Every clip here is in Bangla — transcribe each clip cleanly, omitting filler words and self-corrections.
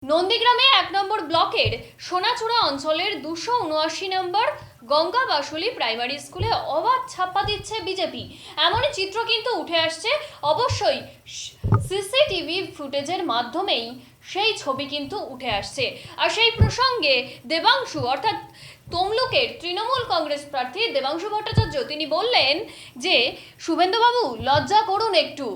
নন্দীগ্রামে ১ নম্বর ব্লকের সোনাচূড়া অঞ্চলের ২৭৯ নম্বর গঙ্গা বাসুলি প্রাইমারি স্কুলে অবাধ ছাপ্পা দিচ্ছে বিজেপি। এমনই চিত্র কিন্তু উঠে আসছে, অবশ্যই সিসিটিভি ফুটেজের মাধ্যমেই সেই ছবি কিন্তু উঠে আসছে। আর সেই প্রসঙ্গে দেবাংশু অর্থাৎ তমলুকের তৃণমূল কংগ্রেস প্রার্থী দেবাংশু ভট্টাচার্য তিনি বললেন যে শুভেন্দুবাবু লজ্জা করুন একটু।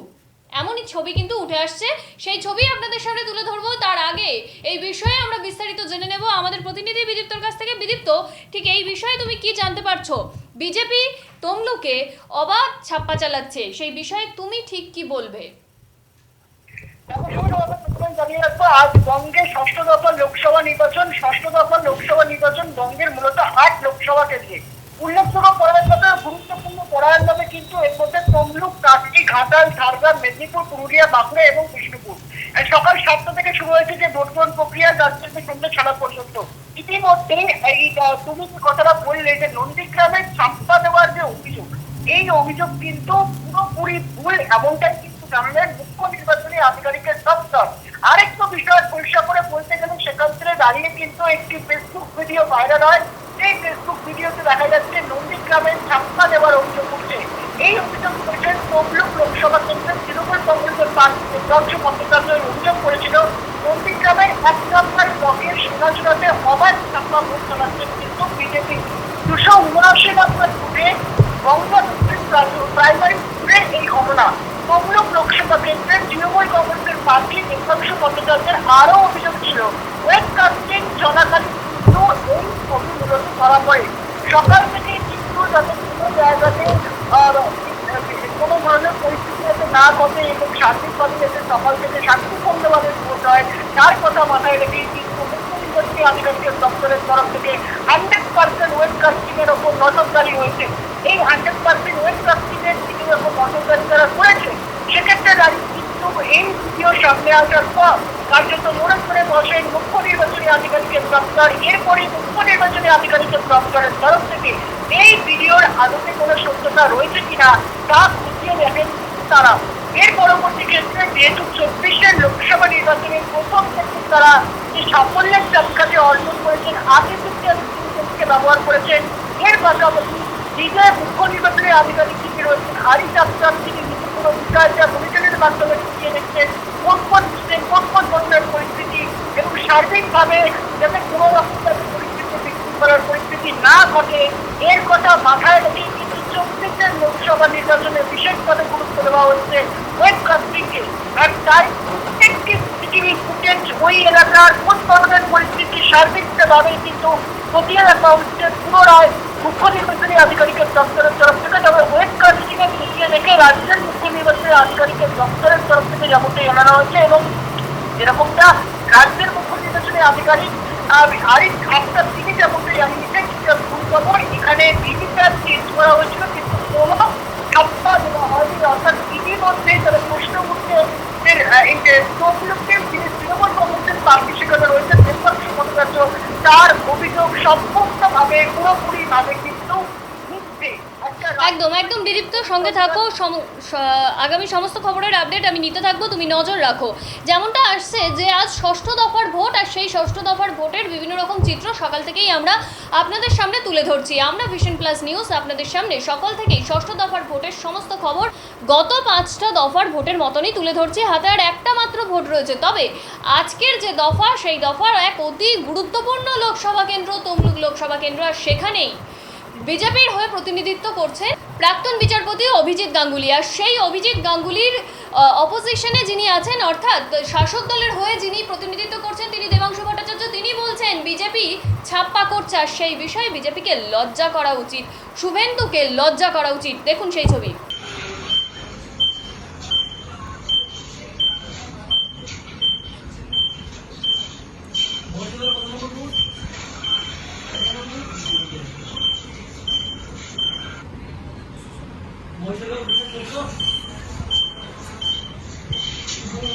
এমনই ছবি কিন্তু উঠে আসছে, সেই ছবি আপনাদের সামনে তুলে ধরবো। তার আগে এই বিষয়ে আমরা বিস্তারিত জেনে নেব আমাদের প্রতিনিধি বিদীপ্তর কাছ থেকে। বিদীপ্ত, ঠিক এই বিষয়ে তুমি কি জানতে পারছো? বিজেপি তমলুকে অবাধ ছাপ্পা চালাচ্ছে, সেই বিষয়ে তুমি ঠিক কি বলবে? আজ বঙ্গে ষষ্ঠ দফা লোকসভা নির্বাচন বঙ্গের মূলত ৮ লোকসভা কেন্দ্রে উল্লেখযোগ্য পরায়ণভাবে গুরুত্বপূর্ণ পরায়ণভাবে কিন্তু এর মধ্যে তমলুক, কাটকি, ঘাটাল, ঝাড়গ্রাম, মেদিনীপুর, পুরুলিয়া, বাঁকুড়া এবং বিষ্ণুপুর। সকাল ৭টা থেকে শুরু হয়েছে যে ভোট গ্রহণ প্রক্রিয়া, যার থেকে সন্ধ্যে ৬টা পর্যন্ত। ইতিমধ্যে তুমি যে কথাটা বললে যে নন্দীগ্রামের ছাপ্পা দেওয়ার যে অভিযোগ, এই অভিযোগ কিন্তু পুরোপুরি ভুল, এমনটাই কিন্তু জানালেন মুখ্য নির্বাচনী আধিকারিকের দপ্তর। আরেকটু বিষয় পরিষ্কার করে বলতে গেলে সেখান থেকে দাঁড়িয়ে কিন্তু একটি ফেসবুক ভিডিও ভাইরাল হয়। এই ফেসবুক ভিডিওতে দেখা যাচ্ছে নন্দীগ্রামের ছাপ্পা দেওয়ার অভিযোগ উঠছে। এই অভিযোগ করেছেন তমলুক লোকসভা কেন্দ্রের তৃণমূল কংগ্রেসের প্রার্থী দেবাংশু ভট্টাচার্য অভিযোগ করেছিল নন্দীগ্রামের ১ নম্বর ব্লকের সোনাচূড়াতে অবাধ ছাপ্পা ভোট চালাচ্ছেন কিন্তু বিজেপি। ২৭৯ নম্বর বুথে গঙ্গা প্রাইমারি স্কুলের এই ঘটনা। তমলুক লোকসভা কেন্দ্রের তৃণমূল কংগ্রেসের প্রার্থী দেবাংশু ভট্টাচার্যের আরও অভিযোগ ছিল ওয়েবকাস্টিং চলাকালীন কিন্তু এই ছবি মূলত ধরা পড়ে। সকাল থেকে কিন্তু যাতে কোনো জায়গাতে কোনো ধরনের পরিস্থিতি যাতে না ঘটে এবং শান্তিভাবে যাতে সকাল থেকে শান্তিপূর্ণভাবে ভোট হয় তার কথা মাথায় রেখে কিন্তু মুখ্য নির্বাচনী আধিকারিকের দপ্তরের তরফ থেকে 100% ওয়েবকাস্টিং এর ওপর নজরদারি হয়েছে। এই 100% ওয়েবকাস্টিং এর দিকে যখন নজরদারি তারা করেছে, সেক্ষেত্রে দাঁড়িয়ে কিন্তু এই ভিডিও সামনে আসার পর কার্যত মোড়ে করে বসেন মুখ্য নির্বাচনী আধিকারিকের দপ্তর। এরপরই মুখ্য নির্বাচনী আধিকারিকের দপ্তরের তরফ থেকে এই ভিডিওর আদতে কোনো সত্যতা রয়েছে কিনা তা খতিয়ে দেখেন তারা। এর পরবর্তী ক্ষেত্রে যেহেতু ২৪-এর লোকসভা নির্বাচনের প্রথম ক্ষেত্রে তারা যে সাফল্যের চাপকাঠি অর্জন করেছেন, আর্টিফিশিয়াল ইন্টেলিজেন্সকে ব্যবহার করেছেন। এর পাশাপাশি নিজের মুখ্য নির্বাচনী আধিকারিক যিনি রয়েছেন আরিফ আফতাব, তিনি নিজের কোনো বিষয়টা বুলেটিনের মাধ্যমে ঢুকিয়ে দেখছেন কোন ধরনের পরিস্থিতি এবং সার্বিকভাবে যাতে কোনো রকম পরিস্থিতি বিক্রি করার পরিস্থিতি না ঘটে, এর কথা মাথায় রেখে কিন্তু ২৪-এর লোকসভা নির্বাচনে বিশেষভাবে গুরুত্ব দেওয়া হচ্ছে ওয়েবকাস্টিংকে। আর তাই প্রত্যেকটি সিসিটিভি ফুটেজ ওই এলাকার কোন ধরনের পরিস্থিতি সার্বিকভাবে কিন্তু খতিয়ে দেখা হচ্ছে পুনরায় মুখ্য নির্বাচনী আধিকারিকের দপ্তরের তরফ থেকে। তবে ওয়েবকাস্টিং এর খতিয়ে দেখে রাজ্যের মুখ্য নির্বাচনী আধিকারিকের দপ্তরের তরফ থেকে যেমনটি জানানো হয়েছে এবং যেরকমটা রাজ্যের মুখ্য নির্বাচনী আধিকারিক আরিফ আফতাব তিনি যেমনটি জানিয়েছেন, ভুল খবর, এখানে ভিভিপ্যাট চেঞ্জ করা হয়েছিল কিন্তু কোনো ছাপ্পা দেওয়া হয়নি। অর্থাৎ ইতিমধ্যে তারা প্রশ্ন উঠছে এই যে তমলুকের যিনি তৃণমূল কংগ্রেসের প্রার্থী সেখানে রয়েছেন দেবাংশু ভট্টাচার্য, তার অভিযোগ সম্পূর্ণভাবে পুরোপুরিভাবে কিন্তু একদম একদম বিদীপ্ত, সঙ্গে থাকো। আগামী সমস্ত খবরের আপডেট আমি নিতে থাকবো, তুমি নজর রাখো। যেমনটা আসছে যে আজ ষষ্ঠ দফার ভোট, আর সেই ষষ্ঠ দফার ভোটের বিভিন্ন রকম চিত্র সকাল থেকেই আমরা আপনাদের সামনে তুলে ধরছি। আমরা ভিশন প্লাস নিউজ আপনাদের সামনে সকাল থেকেই ষষ্ঠ দফার ভোটের সমস্ত খবর গত 5টা দফার ভোটের মতনই তুলে ধরছি। হাতে আর একটা মাত্র ভোট রয়েছে, তবে আজকের যে দফা সেই দফার এক অতি গুরুত্বপূর্ণ লোকসভা কেন্দ্র তমলুক লোকসভা কেন্দ্র, আর সেখানেই বিজেপির হয়ে প্রতিনিধিত্ব করছে প্রাক্তন বিচারপতি অভিজিৎ গাঙ্গুলি। আর সেই অভিজিৎ গাঙ্গুলির অপোজিশনে যিনি আছেন, অর্থাৎ শাসক দলের হয়ে যিনি প্রতিনিধিত্ব করছেন, তিনি দেবাংশু ভট্টাচার্য, তিনি বলছেন বিজেপি ছাপ্পা করছে। আর সেই বিষয়ে বিজেপিকে লজ্জা করা উচিত, শুভেন্দুকে লজ্জা করা উচিত। দেখুন সেই ছবি।